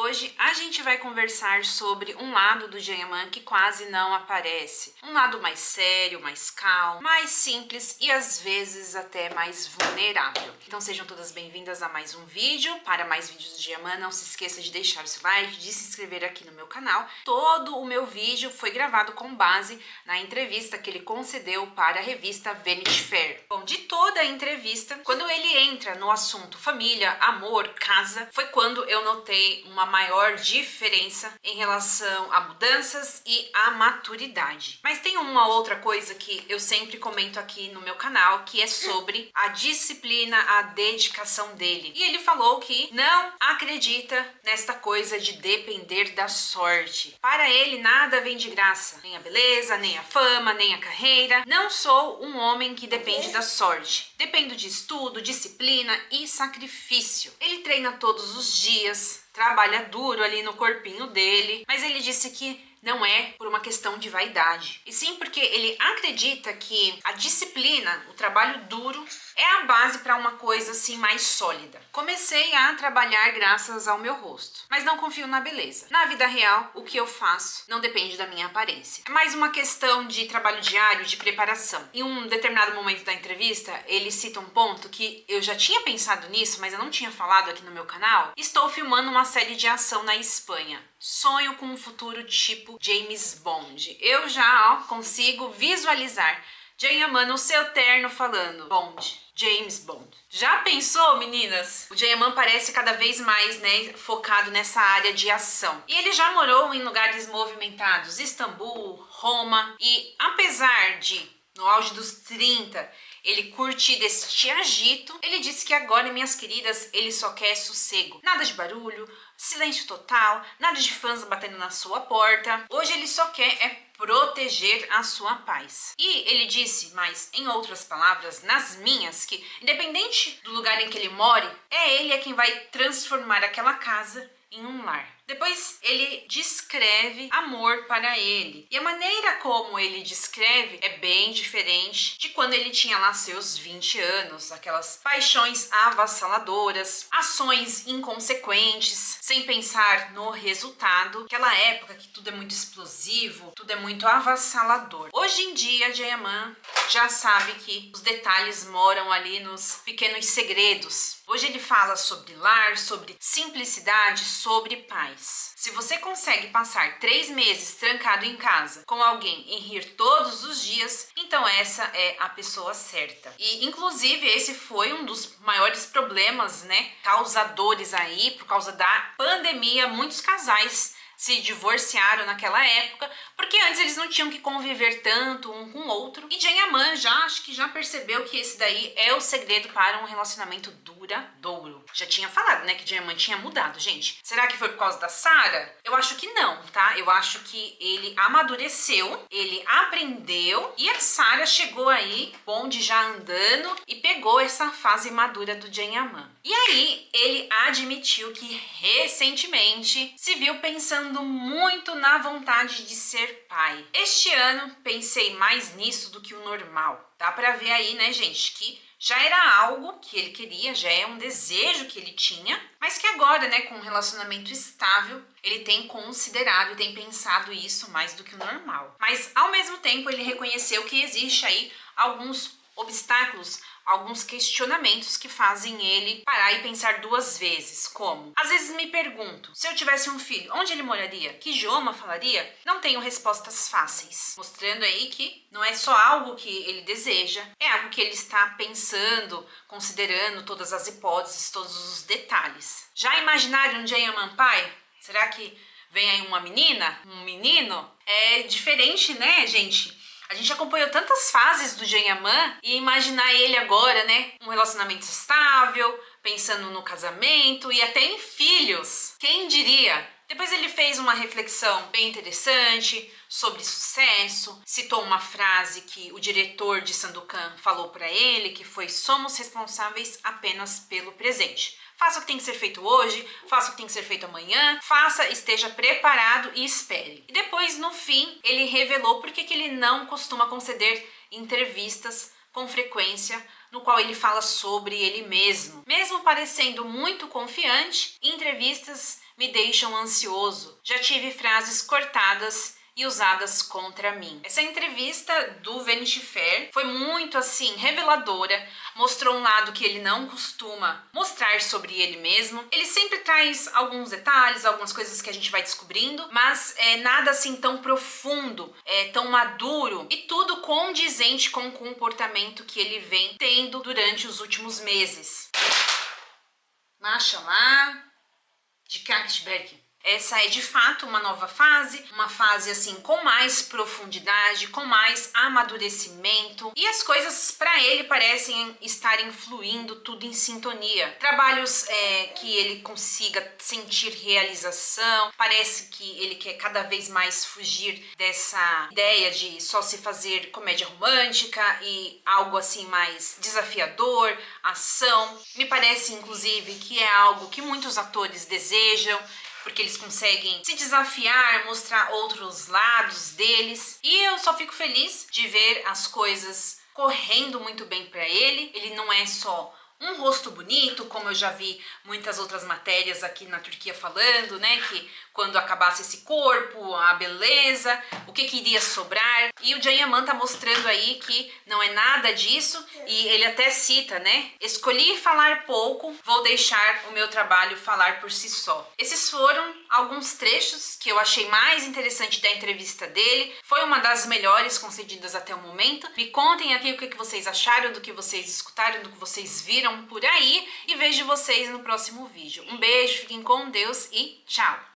hoje a gente vai conversar sobre um lado do Jayaman que quase não aparece. Um lado mais sério, mais calmo, mais simples e às vezes até mais vulnerável. Então sejam todas bem-vindas a mais um vídeo. Para mais vídeos do Jayaman, não se esqueça de deixar o seu like, de se inscrever aqui no meu canal. Todo o meu vídeo foi gravado com base na entrevista que ele concedeu para a revista Vanity Fair. Bom, de toda a entrevista, quando ele entra no assunto família, amor, casa, foi quando eu notei uma maior diferença em relação a mudanças e a maturidade. Mas tem uma outra coisa que eu sempre comento aqui no meu canal, que é sobre a disciplina, a dedicação dele. E ele falou que não acredita nesta coisa de depender da sorte. Para ele, nada vem de graça. Nem a beleza, nem a fama, nem a carreira. Não sou um homem que depende da sorte. Dependo de estudo, disciplina e sacrifício. Ele treina todos os dias, trabalha duro ali no corpinho dele, mas ele disse que não é por uma questão de vaidade, e sim porque ele acredita que a disciplina, o trabalho duro, é a base para uma coisa assim mais sólida. Comecei a trabalhar graças ao meu rosto, mas não confio na beleza. Na vida real, o que eu faço não depende da minha aparência. É mais uma questão de trabalho diário, de preparação. Em um determinado momento da entrevista, ele cita um ponto que eu já tinha pensado nisso, mas eu não tinha falado aqui no meu canal. Estou filmando uma série de ação na Espanha. Sonho com um futuro tipo James Bond. Eu já consigo visualizar Jayaman no seu terno falando Bond, James Bond. Já pensou, meninas? O Jayaman parece cada vez mais, focado nessa área de ação. E ele já morou em lugares movimentados, Istambul, Roma, e apesar de, no auge dos 30, ele curte deste agito, ele disse que agora, minhas queridas, ele só quer sossego. Nada de barulho, silêncio total, nada de fãs batendo na sua porta. Hoje ele só quer proteger a sua paz. E ele disse, mas em outras palavras, nas minhas, que independente do lugar em que ele more, ele quem vai transformar aquela casa em um lar. Depois ele descreve amor para ele. E a maneira como ele descreve é bem diferente de quando ele tinha lá seus 20 anos. Aquelas paixões avassaladoras, ações inconsequentes, sem pensar no resultado. Aquela época que tudo é muito explosivo, tudo é muito avassalador. Hoje em dia, Jayaman já sabe que os detalhes moram ali nos pequenos segredos. Hoje ele fala sobre lar, sobre simplicidade, sobre paz. Se você consegue passar 3 meses trancado em casa com alguém e rir todos os dias, então essa é a pessoa certa. E inclusive esse foi um dos maiores problemas, causadores aí por causa da pandemia. Muitos casais se divorciaram naquela época, porque antes eles não tinham que conviver tanto um com o outro. E Jayaman acho que já percebeu que esse daí é o segredo para um relacionamento duradouro. Já tinha falado, que Jayaman tinha mudado, gente. Será que foi por causa da Sarah? Eu acho que não, tá? Eu acho que ele amadureceu, ele aprendeu e a Sarah chegou aí, bonde já andando, e pegou essa fase madura do Jayaman. E aí ele admitiu que recentemente se viu pensando muito na vontade de ser pai. Este ano pensei mais nisso do que o normal. Dá pra ver aí, gente, que já era algo que ele queria, já é um desejo que ele tinha, mas que agora, com um relacionamento estável, ele tem considerado e tem pensado isso mais do que o normal. Mas, ao mesmo tempo, ele reconheceu que existe aí alguns obstáculos, alguns questionamentos que fazem ele parar e pensar 2 vezes, como? Às vezes me pergunto, se eu tivesse um filho, onde ele moraria? Que idioma falaria? Não tenho respostas fáceis, mostrando aí que não é só algo que ele deseja, é algo que ele está pensando, considerando todas as hipóteses, todos os detalhes. Já imaginaram um Jayaman pai? Será que vem aí uma menina? Um menino? É diferente, gente? A gente acompanhou tantas fases do Jayaman e imaginar ele agora, um relacionamento estável, pensando no casamento e até em filhos. Quem diria? Depois ele fez uma reflexão bem interessante sobre sucesso, citou uma frase que o diretor de Sandokan falou para ele, que foi: somos responsáveis apenas pelo presente. Faça o que tem que ser feito hoje, faça o que tem que ser feito amanhã, faça, esteja preparado e espere. E depois, no fim, ele revelou por que ele não costuma conceder entrevistas com frequência no qual ele fala sobre ele mesmo. Mesmo parecendo muito confiante, entrevistas me deixam ansioso. Já tive frases cortadas e usadas contra mim. Essa entrevista do Vanity Fair foi muito assim reveladora, mostrou um lado que ele não costuma mostrar sobre ele mesmo. Ele sempre traz alguns detalhes, algumas coisas que a gente vai descobrindo, mas nada assim tão profundo, tão maduro e tudo condizente com o comportamento que ele vem tendo durante os últimos meses. Mashallah de Katchberg. Essa é de fato uma nova fase, uma fase assim com mais profundidade, com mais amadurecimento, e as coisas para ele parecem estarem fluindo tudo em sintonia. Trabalhos que ele consiga sentir realização, parece que ele quer cada vez mais fugir dessa ideia de só se fazer comédia romântica e algo assim mais desafiador, ação. Me parece inclusive que é algo que muitos atores desejam, porque eles conseguem se desafiar, mostrar outros lados deles. E eu só fico feliz de ver as coisas correndo muito bem para ele. Ele não é só um rosto bonito, como eu já vi muitas outras matérias aqui na Turquia falando, né, que quando acabasse esse corpo, a beleza, o que iria sobrar. E o Jayaman tá mostrando aí que não é nada disso, e ele até cita, né, escolhi falar pouco, vou deixar o meu trabalho falar por si só. Esses foram alguns trechos que eu achei mais interessante da entrevista dele. Foi uma das melhores concedidas até o momento. Me contem aqui o que vocês acharam, do que vocês escutaram, do que vocês viram por aí, e vejo vocês no próximo vídeo. Um beijo, fiquem com Deus e tchau!